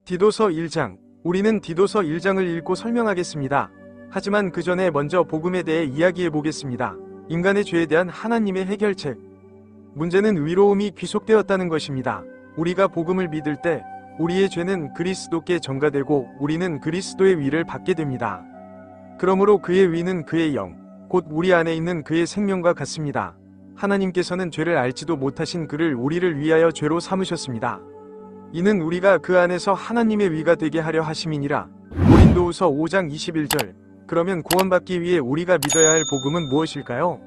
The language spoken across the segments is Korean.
디도서 1장. 우리는 디도서 1장을 읽고 설명하겠습니다. 하지만 그 전에 먼저 복음에 대해 이야기해 보겠습니다. 인간의 죄에 대한 하나님의 해결책. 문제는 의로움이 귀속되었다는 것입니다. 우리가 복음을 믿을 때 우리의 죄는 그리스도께 전가되고 우리는 그리스도의 위를 받게 됩니다. 그러므로 그의 위는 그의 영, 곧 우리 안에 있는 그의 생명과 같습니다. 하나님께서는 죄를 알지도 못하신 그를 우리를 위하여 죄로 삼으셨습니다. 이는 우리가 그 안에서 하나님의 위가 되게 하려 하심이니라. 고린도후서 5장 21절. 그러면 구원받기 위해 우리가 믿어야 할 복음은 무엇일까요?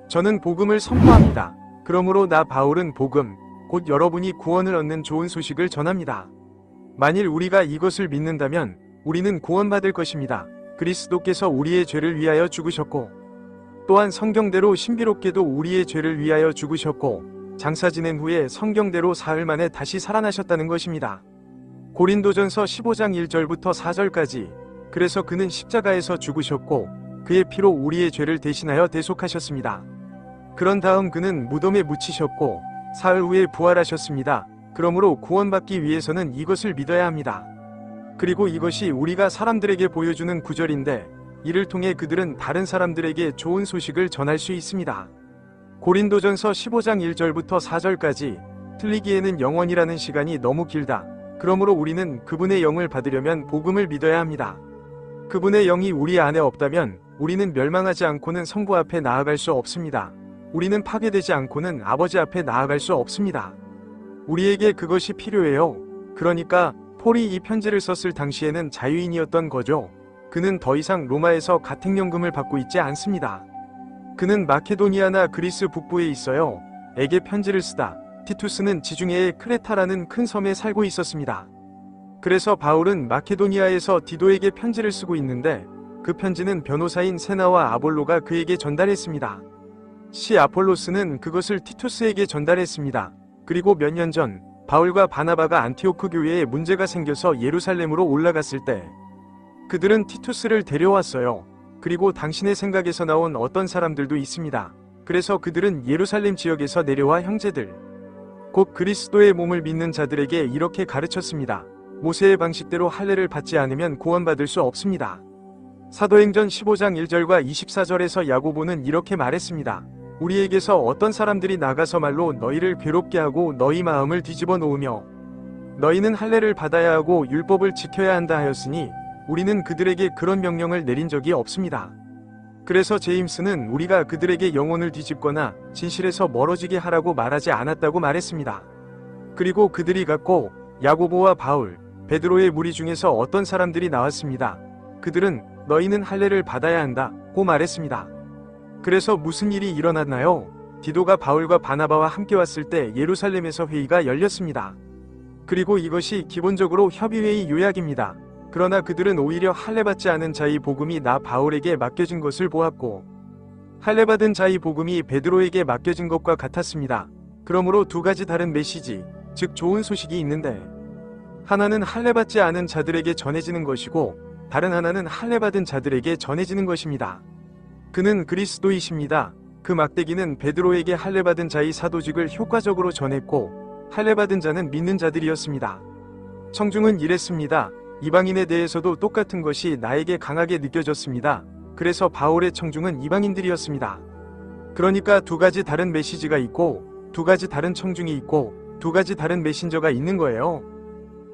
저는 복음을 선포합니다. 그러므로 나 바울은 복음, 곧 여러분이 구원을 얻는 좋은 소식을 전합니다. 만일 우리가 이것을 믿는다면 우리는 구원받을 것입니다. 그리스도께서 우리의 죄를 위하여 죽으셨고 또한 성경대로 신비롭게도 우리의 죄를 위하여 죽으셨고 장사 지낸 후에 성경대로 사흘 만에 다시 살아나셨다는 것입니다. 고린도전서 15장 1절부터 4절까지. 그래서 그는 십자가에서 죽으셨고 그의 피로 우리의 죄를 대신하여 대속하셨습니다. 그런 다음 그는 무덤에 묻히셨고 사흘 후에 부활하셨습니다. 그러므로 구원받기 위해서는 이것을 믿어야 합니다. 그리고 이것이 우리가 사람들에게 보여주는 구절인데 이를 통해 그들은 다른 사람들에게 좋은 소식을 전할 수 있습니다. 고린도전서 15장 1절부터 4절까지. 틀리기에는 영원이라는 시간이 너무 길다. 그러므로 우리는 그분의 영을 받으려면 복음을 믿어야 합니다. 그분의 영이 우리 안에 없다면 우리는 멸망하지 않고는 성부 앞에 나아갈 수 없습니다. 우리는 파괴되지 않고는 아버지 앞에 나아갈 수 없습니다. 우리에게 그것이 필요해요. 그러니까 폴이 이 편지를 썼을 당시에는 자유인이었던 거죠. 그는 더 이상 로마에서 가택연금을 받고 있지 않습니다. 그는 마케도니아나 그리스 북부에 있어요. 에게 편지를 쓰다. 티투스는 지중해의 크레타라는 큰 섬에 살고 있었습니다. 그래서 바울은 마케도니아에서 디도에게 편지를 쓰고 있는데 그 편지는 변호사인 세나와 아볼로가 그에게 전달했습니다. 시 아폴로스는 그것을 티투스에게 전달했습니다. 그리고 몇 년 전 바울과 바나바가 안티오크 교회에 문제가 생겨서 예루살렘으로 올라갔을 때 그들은 티투스를 데려왔어요. 그리고 당신의 생각에서 나온 어떤 사람들도 있습니다. 그래서 그들은 예루살렘 지역에서 내려와 형제들, 곧 그리스도의 몸을 믿는 자들에게 이렇게 가르쳤습니다. 모세의 방식대로 할례를 받지 않으면 구원받을 수 없습니다. 사도행전 15장 1절과 24절에서 야고보는 이렇게 말했습니다. 우리에게서 어떤 사람들이 나가서 말로 너희를 괴롭게 하고 너희 마음을 뒤집어 놓으며 너희는 할례를 받아야 하고 율법을 지켜야 한다 하였으니 우리는 그들에게 그런 명령을 내린 적이 없습니다. 그래서 제임스는 우리가 그들에게 영혼을 뒤집거나 진실에서 멀어지게 하라고 말하지 않았다고 말했습니다. 그리고 그들이 갔고 야고보와 바울, 베드로의 무리 중에서 어떤 사람들이 나왔습니다. 그들은 너희는 할례를 받아야 한다고 말했습니다. 그래서 무슨 일이 일어났나요? 디도가 바울과 바나바와 함께 왔을 때 예루살렘에서 회의가 열렸습니다. 그리고 이것이 기본적으로 협의회의 요약입니다. 그러나 그들은 오히려 할례받지 않은 자의 복음이 나 바울에게 맡겨진 것을 보았고 할례받은 자의 복음이 베드로에게 맡겨진 것과 같았습니다. 그러므로 두 가지 다른 메시지, 즉 좋은 소식이 있는데 하나는 할례받지 않은 자들에게 전해지는 것이고 다른 하나는 할례받은 자들에게 전해지는 것입니다. 그는 그리스도이십니다. 그 막대기는 베드로에게 할례받은 자의 사도직을 효과적으로 전했고 할례받은 자는 믿는 자들이었습니다. 청중은 이랬습니다. 이방인에 대해서도 똑같은 것이 나에게 강하게 느껴졌습니다. 그래서 바울의 청중은 이방인들이었습니다. 그러니까 두 가지 다른 메시지가 있고 두 가지 다른 청중이 있고 두 가지 다른 메신저가 있는 거예요.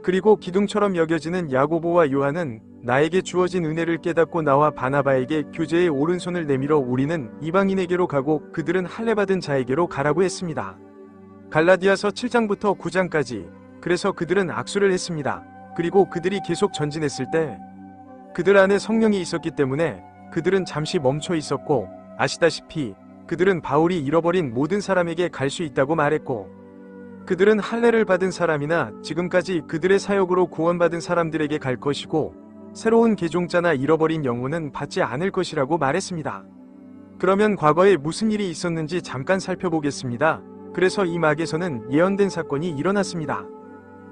그리고 기둥처럼 여겨지는 야고보와 요한은 나에게 주어진 은혜를 깨닫고 나와 바나바에게 교제의 오른손을 내밀어 우리는 이방인에게로 가고 그들은 할례받은 자에게로 가라고 했습니다. 갈라디아서 7장부터 9장까지. 그래서 그들은 악수를 했습니다. 그리고 그들이 계속 전진했을 때 그들 안에 성령이 있었기 때문에 그들은 잠시 멈춰 있었고 아시다시피 그들은 바울이 잃어버린 모든 사람에게 갈 수 있다고 말했고 그들은 할례를 받은 사람이나 지금까지 그들의 사역으로 구원받은 사람들에게 갈 것이고 새로운 개종자나 잃어버린 영혼은 받지 않을 것이라고 말했습니다. 그러면 과거에 무슨 일이 있었는지 잠깐 살펴보겠습니다. 그래서 이 막에서는 예언된 사건이 일어났습니다.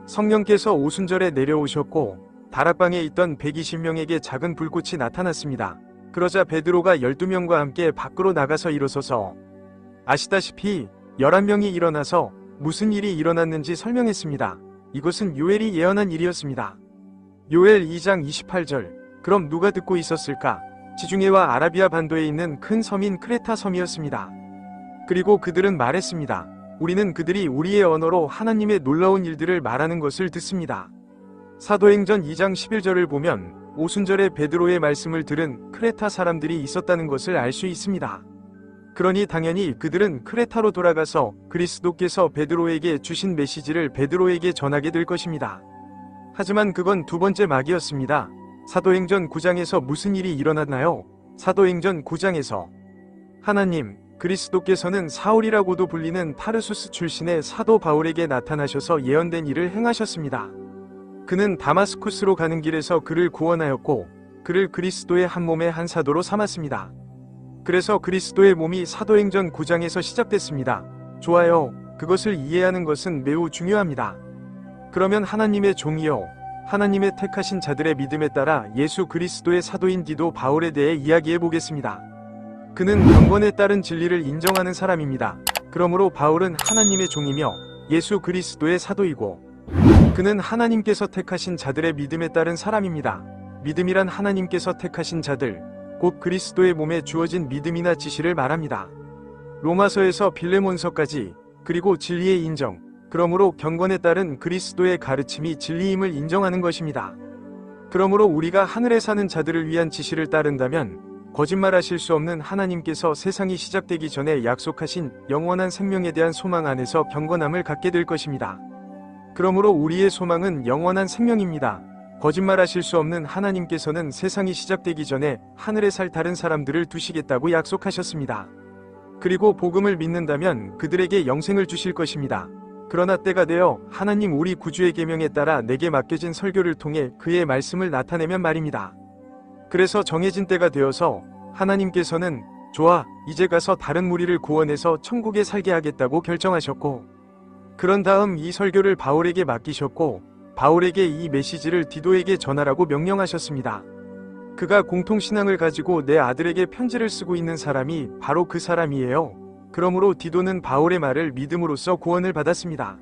성령께서 오순절에 내려오셨고 다락방에 있던 120명에게 작은 불꽃이 나타났습니다. 그러자 베드로가 12명과 함께 밖으로 나가서 일어서서 아시다시피 11명이 일어나서 무슨 일이 일어났는지 설명했습니다. 이것은 요엘이 예언한 일이었습니다. 요엘 2장 28절. 그럼 누가 듣고 있었을까? 지중해와 아라비아 반도에 있는 큰 섬인 크레타 섬이었습니다. 그리고 그들은 말했습니다. 우리는 그들이 우리의 언어로 하나님의 놀라운 일들을 말하는 것을 듣습니다. 사도행전 2장 11절을 보면 오순절에 베드로의 말씀을 들은 크레타 사람들이 있었다는 것을 알 수 있습니다. 그러니 당연히 그들은 크레타로 돌아가서 그리스도께서 베드로에게 주신 메시지를 베드로에게 전하게 될 것입니다. 하지만 그건 두 번째 막이었습니다. 사도행전 9장에서 무슨 일이 일어났나요? 사도행전 9장에서 하나님, 그리스도께서는 사울이라고도 불리는 타르수스 출신의 사도 바울에게 나타나셔서 예언된 일을 행하셨습니다. 그는 다마스쿠스로 가는 길에서 그를 구원하였고 그를 그리스도의 한 몸의 한 사도로 삼았습니다. 그래서 그리스도의 몸이 사도행전 9장에서 시작됐습니다. 좋아요. 그것을 이해하는 것은 매우 중요합니다. 그러면 하나님의 종이요, 하나님의 택하신 자들의 믿음에 따라 예수 그리스도의 사도인 디도 바울에 대해 이야기해 보겠습니다. 그는 경건에 따른 진리를 인정하는 사람입니다. 그러므로 바울은 하나님의 종이며 예수 그리스도의 사도이고 그는 하나님께서 택하신 자들의 믿음에 따른 사람입니다. 믿음이란 하나님께서 택하신 자들, 곧 그리스도의 몸에 주어진 믿음이나 지시를 말합니다. 로마서에서 빌레몬서까지, 그리고 진리의 인정, 그러므로 경건에 따른 그리스도의 가르침이 진리임을 인정하는 것입니다. 그러므로 우리가 하늘에 사는 자들을 위한 지시를 따른다면 거짓말하실 수 없는 하나님께서 세상이 시작되기 전에 약속하신 영원한 생명에 대한 소망 안에서 경건함을 갖게 될 것입니다. 그러므로 우리의 소망은 영원한 생명입니다. 거짓말하실 수 없는 하나님께서는 세상이 시작되기 전에 하늘에 살 다른 사람들을 두시겠다고 약속하셨습니다. 그리고 복음을 믿는다면 그들에게 영생을 주실 것입니다. 그러나 때가 되어 하나님 우리 구주의 계명에 따라 내게 맡겨진 설교를 통해 그의 말씀을 나타내면 말입니다. 그래서 정해진 때가 되어서 하나님께서는 좋아, 이제 가서 다른 무리를 구원해서 천국에 살게 하겠다고 결정하셨고 그런 다음 이 설교를 바울에게 맡기셨고 바울에게 이 메시지를 디도에게 전하라고 명령하셨습니다. 그가 공통신앙을 가지고 내 아들에게 편지를 쓰고 있는 사람이 바로 그 사람이에요. 그러므로 디도는 바울의 말을 믿음으로써 구원을 받았습니다.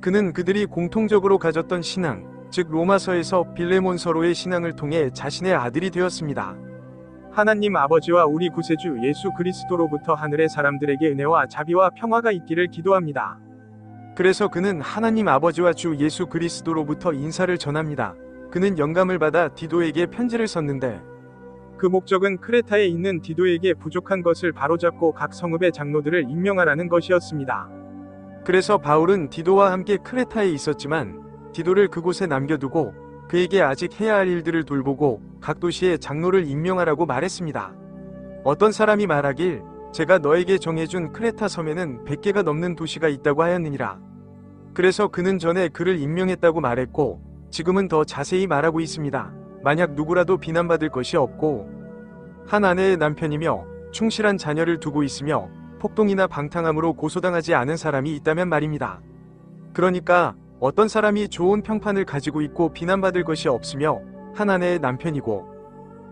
그는 그들이 공통적으로 가졌던 신앙, 즉 로마서에서 빌레몬서로의 신앙을 통해 자신의 아들이 되었습니다. 하나님 아버지와 우리 구세주 예수 그리스도로부터 하늘의 사람들에게 은혜와 자비와 평화가 있기를 기도합니다. 그래서 그는 하나님 아버지와 주 예수 그리스도로부터 인사를 전합니다. 그는 영감을 받아 디도에게 편지를 썼는데 그 목적은 크레타에 있는 디도에게 부족한 것을 바로잡고 각 성읍의 장로들을 임명하라는 것이었습니다. 그래서 바울은 디도와 함께 크레타에 있었지만 디도를 그곳에 남겨두고 그에게 아직 해야 할 일들을 돌보고 각 도시에 장로를 임명하라고 말했습니다. 어떤 사람이 말하길 제가 너에게 정해준 크레타 섬에는 100개가 넘는 도시가 있다고 하였느니라. 그래서 그는 전에 그를 임명했다고 말했고 지금은 더 자세히 말하고 있습니다. 만약 누구라도 비난받을 것이 없고 한 아내의 남편이며 충실한 자녀를 두고 있으며 폭동이나 방탕함으로 고소당하지 않은 사람이 있다면 말입니다. 그러니까 어떤 사람이 좋은 평판을 가지고 있고 비난받을 것이 없으며 한 아내의 남편이고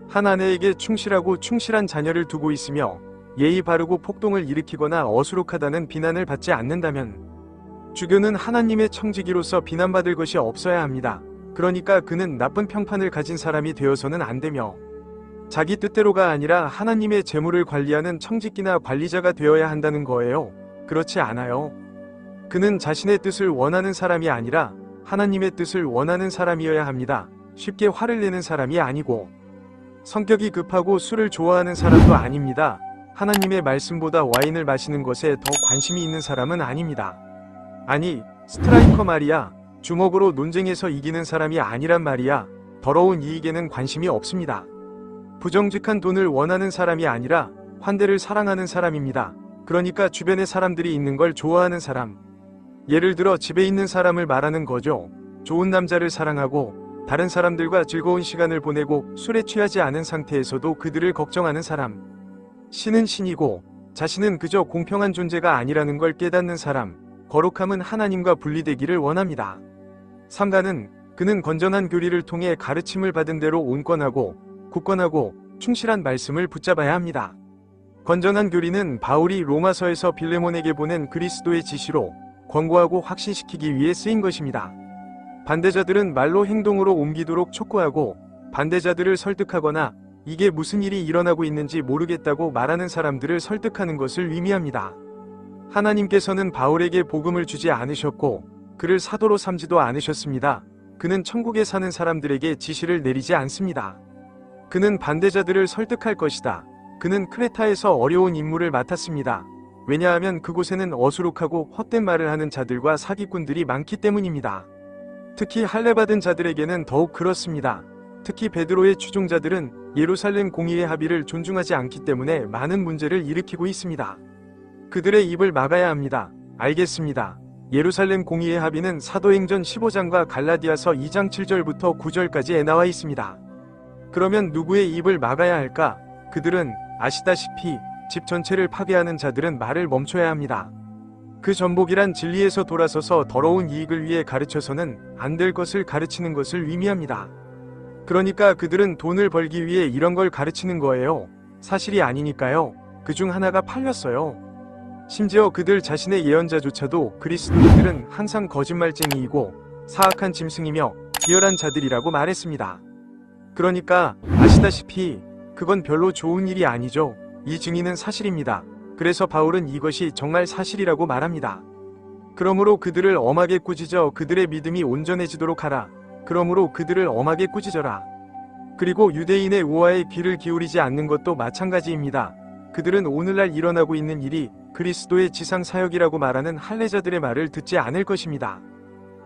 한 아내에게 충실하고 충실한 자녀를 두고 있으며 예의 바르고 폭동을 일으키거나 어수룩하다는 비난을 받지 않는다면 주교는 하나님의 청지기로서 비난받을 것이 없어야 합니다. 그러니까 그는 나쁜 평판을 가진 사람이 되어서는 안 되며 자기 뜻대로가 아니라 하나님의 재물을 관리하는 청지기나 관리자가 되어야 한다는 거예요. 그렇지 않아요. 그는 자신의 뜻을 원하는 사람이 아니라 하나님의 뜻을 원하는 사람이어야 합니다. 쉽게 화를 내는 사람이 아니고 성격이 급하고 술을 좋아하는 사람도 아닙니다. 하나님의 말씀보다 와인을 마시는 것에 더 관심이 있는 사람은 아닙니다. 아니, 스트라이커 말이야. 주먹으로 논쟁에서 이기는 사람이 아니란 말이야. 더러운 이익에는 관심이 없습니다. 부정직한 돈을 원하는 사람이 아니라 환대를 사랑하는 사람입니다. 그러니까 주변에 사람들이 있는 걸 좋아하는 사람. 예를 들어 집에 있는 사람을 말하는 거죠. 좋은 남자를 사랑하고 다른 사람들과 즐거운 시간을 보내고 술에 취하지 않은 상태에서도 그들을 걱정하는 사람. 신은 신이고 자신은 그저 공평한 존재가 아니라는 걸 깨닫는 사람. 거룩함은 하나님과 분리되기를 원합니다. 삼가는 그는 건전한 교리를 통해 가르침을 받은 대로 온건하고 굳건하고 충실한 말씀을 붙잡아야 합니다. 건전한 교리는 바울이 로마서에서 빌레몬에게 보낸 그리스도의 지시로 권고하고 확신시키기 위해 쓰인 것입니다. 반대자들은 말로 행동으로 옮기도록 촉구하고 반대자들을 설득하거나 이게 무슨 일이 일어나고 있는지 모르겠다고 말하는 사람들을 설득하는 것을 의미합니다. 하나님께서는 바울에게 복음을 주지 않으셨고 그를 사도로 삼지도 않으셨습니다. 그는 천국에 사는 사람들에게 지시를 내리지 않습니다. 그는 반대자들을 설득할 것이다. 그는 크레타에서 어려운 임무를 맡았습니다. 왜냐하면 그곳에는 어수룩하고 헛된 말을 하는 자들과 사기꾼들이 많기 때문입니다. 특히 할례받은 자들에게는 더욱 그렇습니다. 특히 베드로의 추종자들은 예루살렘 공의회 합의를 존중하지 않기 때문에 많은 문제를 일으키고 있습니다. 그들의 입을 막아야 합니다. 알겠습니다. 예루살렘 공의회 합의는 사도행전 15장과 갈라디아서 2장 7절부터 9절까지에 나와 있습니다. 그러면 누구의 입을 막아야 할까? 그들은 아시다시피 집 전체를 파괴하는 자들은 말을 멈춰야 합니다. 그 전복이란 진리에서 돌아서서 더러운 이익을 위해 가르쳐서는 안 될 것을 가르치는 것을 의미합니다. 그러니까 그들은 돈을 벌기 위해 이런 걸 가르치는 거예요. 사실이 아니니까요. 그중 하나가 팔렸어요. 심지어 그들 자신의 예언자조차도 그리스도인들은 항상 거짓말쟁이이고 사악한 짐승이며 비열한 자들이라고 말했습니다. 그러니까 아시다시피 그건 별로 좋은 일이 아니죠. 이 증인은 사실입니다. 그래서 바울은 이것이 정말 사실이라고 말합니다. 그러므로 그들을 엄하게 꾸짖어 그들의 믿음이 온전해지도록 하라. 그러므로 그들을 엄하게 꾸짖어라. 그리고 유대인의 우화에 귀를 기울이지 않는 것도 마찬가지입니다. 그들은 오늘날 일어나고 있는 일이 그리스도의 지상 사역이라고 말하는 할례자들의 말을 듣지 않을 것입니다.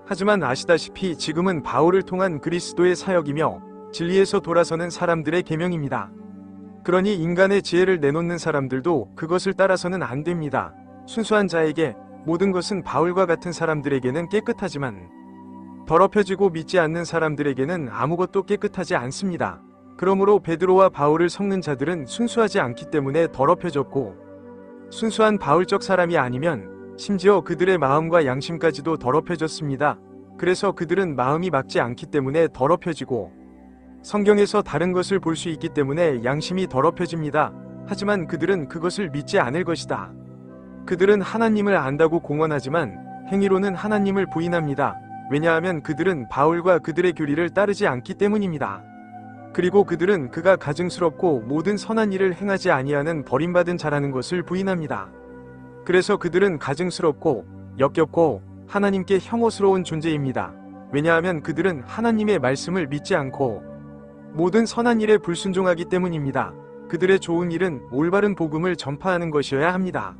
하지만 아시다시피 지금은 바울을 통한 그리스도의 사역이며 진리에서 돌아서는 사람들의 계명입니다. 그러니 인간의 지혜를 내놓는 사람들도 그것을 따라서는 안 됩니다. 순수한 자에게 모든 것은 바울과 같은 사람들에게는 깨끗하지만 더럽혀지고 믿지 않는 사람들에게는 아무것도 깨끗하지 않습니다. 그러므로 베드로와 바울을 섞는 자들은 순수하지 않기 때문에 더럽혀졌고 순수한 바울적 사람이 아니면 심지어 그들의 마음과 양심까지도 더럽혀졌습니다. 그래서 그들은 마음이 막지 않기 때문에 더럽혀지고 성경에서 다른 것을 볼 수 있기 때문에 양심이 더럽혀집니다. 하지만 그들은 그것을 믿지 않을 것이다. 그들은 하나님을 안다고 공언하지만 행위로는 하나님을 부인합니다. 왜냐하면 그들은 바울과 그들의 교리를 따르지 않기 때문입니다. 그리고 그들은 그가 가증스럽고 모든 선한 일을 행하지 아니하는 버림받은 자라는 것을 부인합니다. 그래서 그들은 가증스럽고 역겹고 하나님께 혐오스러운 존재입니다. 왜냐하면 그들은 하나님의 말씀을 믿지 않고 모든 선한 일에 불순종하기 때문입니다. 그들의 좋은 일은 올바른 복음을 전파하는 것이어야 합니다.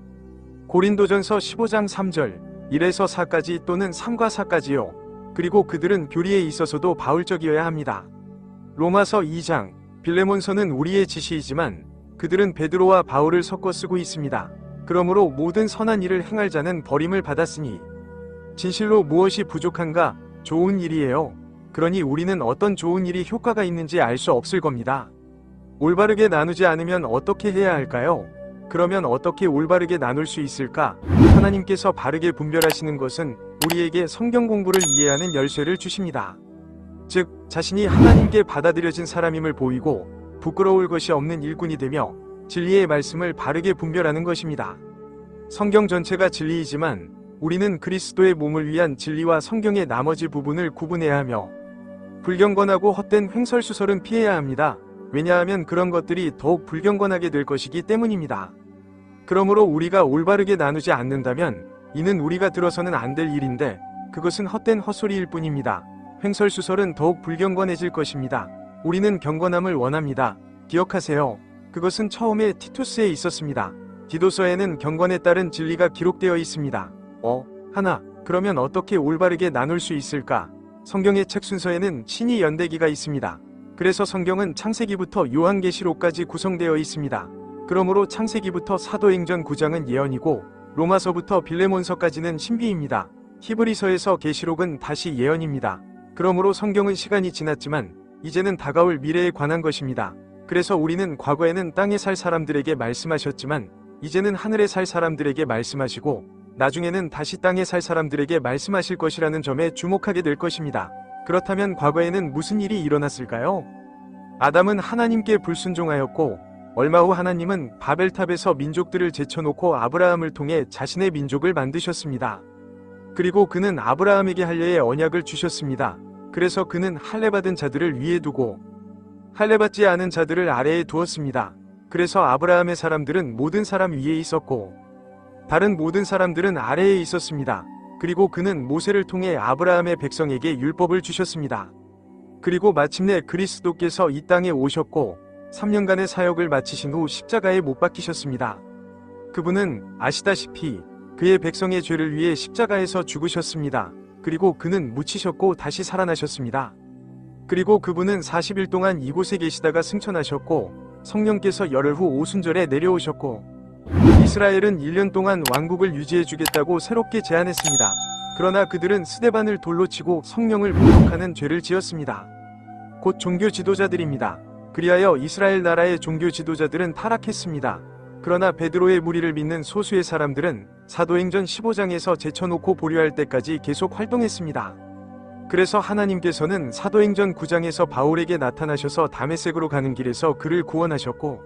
고린도전서 15장 3절 1에서 4까지 또는 3과 4까지요. 그리고 그들은 교리에 있어서도 바울적이어야 합니다. 로마서 2장 빌레몬서는 우리의 지시이지만 그들은 베드로와 바울을 섞어 쓰고 있습니다. 그러므로 모든 선한 일을 행할 자는 버림을 받았으니 진실로 무엇이 부족한가? 좋은 일이에요. 그러니 우리는 어떤 좋은 일이 효과가 있는지 알 수 없을 겁니다. 올바르게 나누지 않으면 어떻게 해야 할까요? 그러면 어떻게 올바르게 나눌 수 있을까? 하나님께서 바르게 분별하시는 것은 우리에게 성경 공부를 이해하는 열쇠를 주십니다. 즉, 자신이 하나님께 받아들여진 사람임을 보이고 부끄러울 것이 없는 일꾼이 되며 진리의 말씀을 바르게 분별하는 것입니다. 성경 전체가 진리이지만 우리는 그리스도의 몸을 위한 진리와 성경의 나머지 부분을 구분해야 하며 불경건하고 헛된 횡설수설은 피해야 합니다. 왜냐하면 그런 것들이 더욱 불경건하게 될 것이기 때문입니다. 그러므로 우리가 올바르게 나누지 않는다면 이는 우리가 들어서는 안 될 일인데 그것은 헛된 헛소리일 뿐입니다. 횡설수설은 더욱 불경건해질 것입니다. 우리는 경건함을 원합니다. 기억하세요. 그것은 처음에 티투스에 있었습니다. 디도서에는 경건에 따른 진리가 기록되어 있습니다. 그러면 어떻게 올바르게 나눌 수 있을까? 성경의 책 순서에는 신이 연대기가 있습니다. 그래서 성경은 창세기부터 요한계시록까지 구성되어 있습니다. 그러므로 창세기부터 사도행전 9장은 예언이고 로마서부터 빌레몬서까지는 신비입니다. 히브리서에서 계시록은 다시 예언입니다. 그러므로 성경은 시간이 지났지만 이제는 다가올 미래에 관한 것입니다. 그래서 우리는 과거에는 땅에 살 사람들에게 말씀하셨지만 이제는 하늘에 살 사람들에게 말씀하시고 나중에는 다시 땅에 살 사람들에게 말씀하실 것이라는 점에 주목하게 될 것입니다. 그렇다면 과거에는 무슨 일이 일어났을까요? 아담은 하나님께 불순종하였고 얼마 후 하나님은 바벨탑에서 민족들을 제쳐놓고 아브라함을 통해 자신의 민족을 만드셨습니다. 그리고 그는 아브라함에게 할례의 언약을 주셨습니다. 그래서 그는 할례 받은 자들을 위에 두고 할례 받지 않은 자들을 아래에 두었습니다. 그래서 아브라함의 사람들은 모든 사람 위에 있었고 다른 모든 사람들은 아래에 있었습니다. 그리고 그는 모세를 통해 아브라함의 백성에게 율법을 주셨습니다. 그리고 마침내 그리스도께서 이 땅에 오셨고 3년간의 사역을 마치신 후 십자가에 못 박히셨습니다. 그분은 아시다시피 그의 백성의 죄를 위해 십자가에서 죽으셨습니다. 그리고 그는 묻히셨고 다시 살아나셨습니다. 그리고 그분은 40일 동안 이곳에 계시다가 승천하셨고 성령께서 열흘 후 오순절에 내려오셨고 이스라엘은 1년 동안 왕국을 유지해 주겠다고 새롭게 제안했습니다. 그러나 그들은 스데반을 돌로 치고 성령을 모독하는 죄를 지었습니다. 곧 종교 지도자들입니다. 그리하여 이스라엘 나라의 종교 지도자들은 타락했습니다. 그러나 베드로의 무리를 믿는 소수의 사람들은 사도행전 15장에서 제쳐놓고 보류할 때까지 계속 활동했습니다. 그래서 하나님께서는 사도행전 9장에서 바울에게 나타나셔서 다메섹으로 가는 길에서 그를 구원하셨고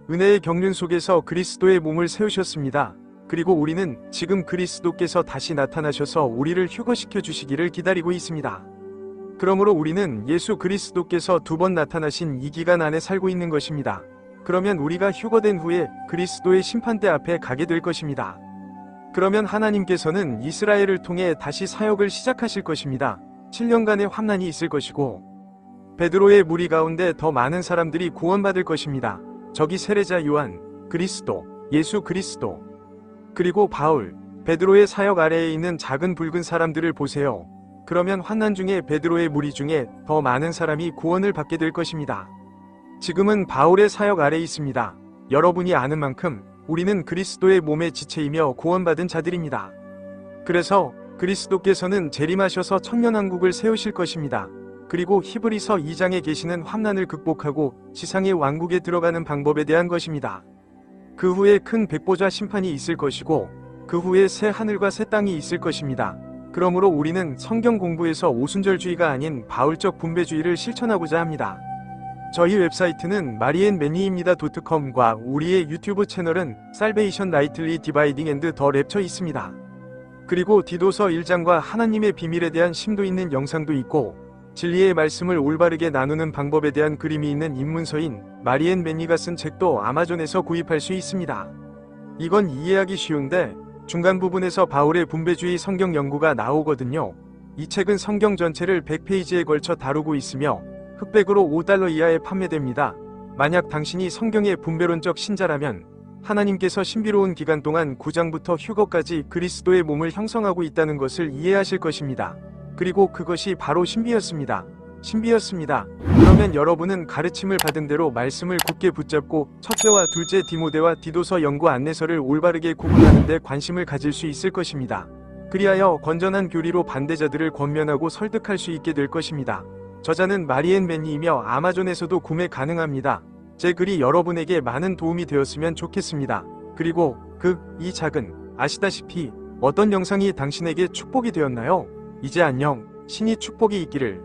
은혜의 경륜 속에서 그리스도의 몸을 세우셨습니다. 그리고 우리는 지금 그리스도께서 다시 나타나셔서 우리를 휴거시켜 주시기를 기다리고 있습니다. 그러므로 우리는 예수 그리스도께서 2번 나타나신 이 기간 안에 살고 있는 것입니다. 그러면 우리가 휴거된 후에 그리스도의 심판대 앞에 가게 될 것입니다. 그러면 하나님께서는 이스라엘을 통해 다시 사역을 시작하실 것입니다. 7년간의 환난이 있을 것이고 베드로의 무리 가운데 더 많은 사람들이 구원받을 것입니다. 저기 세례자 요한, 그리스도, 예수 그리스도, 그리고 바울, 베드로의 사역 아래에 있는 작은 붉은 사람들을 보세요. 그러면 환난 중에 베드로의 무리 중에 더 많은 사람이 구원을 받게 될 것입니다. 지금은 바울의 사역 아래에 있습니다. 여러분이 아는 만큼 우리는 그리스도의 몸의 지체이며 구원받은 자들입니다. 그래서 그리스도께서는 재림하셔서 천년왕국을 세우실 것입니다. 그리고 히브리서 2장에 계시는 환난을 극복하고 지상의 왕국에 들어가는 방법에 대한 것입니다. 그 후에 큰 백보자 심판이 있을 것이고 그 후에 새 하늘과 새 땅이 있을 것입니다. 그러므로 우리는 성경 공부에서 오순절주의가 아닌 바울적 분배주의를 실천하고자 합니다. 저희 웹사이트는 marianmany입니다.com과 우리의 유튜브 채널은 Salvation Rightly Dividing and the Rapture 있습니다. 그리고 디도서 1장과 하나님의 비밀에 대한 심도 있는 영상도 있고 진리의 말씀을 올바르게 나누는 방법에 대한 그림이 있는 입문서인 마리앤 매니가 쓴 책도 아마존에서 구입할 수 있습니다. 이건 이해하기 쉬운데 중간 부분에서 바울의 분배주의 성경 연구가 나오거든요. 이 책은 성경 전체를 100페이지에 걸쳐 다루고 있으며 흑백으로 $5 이하에 판매됩니다. 만약 당신이 성경의 분배론적 신자라면 하나님께서 신비로운 기간 동안 구장부터 휴거까지 그리스도의 몸을 형성하고 있다는 것을 이해하실 것입니다. 그리고 그것이 바로 신비였습니다. 그러면 여러분은 가르침을 받은 대로 말씀을 굳게 붙잡고 첫째와 둘째 디모데와 디도서 연구 안내서를 올바르게 구분하는 데 관심을 가질 수 있을 것입니다. 그리하여 건전한 교리로 반대자들을 권면하고 설득할 수 있게 될 것입니다. 저자는 마리앤 매니이며 아마존에서도 구매 가능합니다. 제 글이 여러분에게 많은 도움이 되었으면 좋겠습니다. 그리고 이 작은 아시다시피 어떤 영상이 당신에게 축복이 되었나요? 이제 안녕. 신이 축복이 있기를.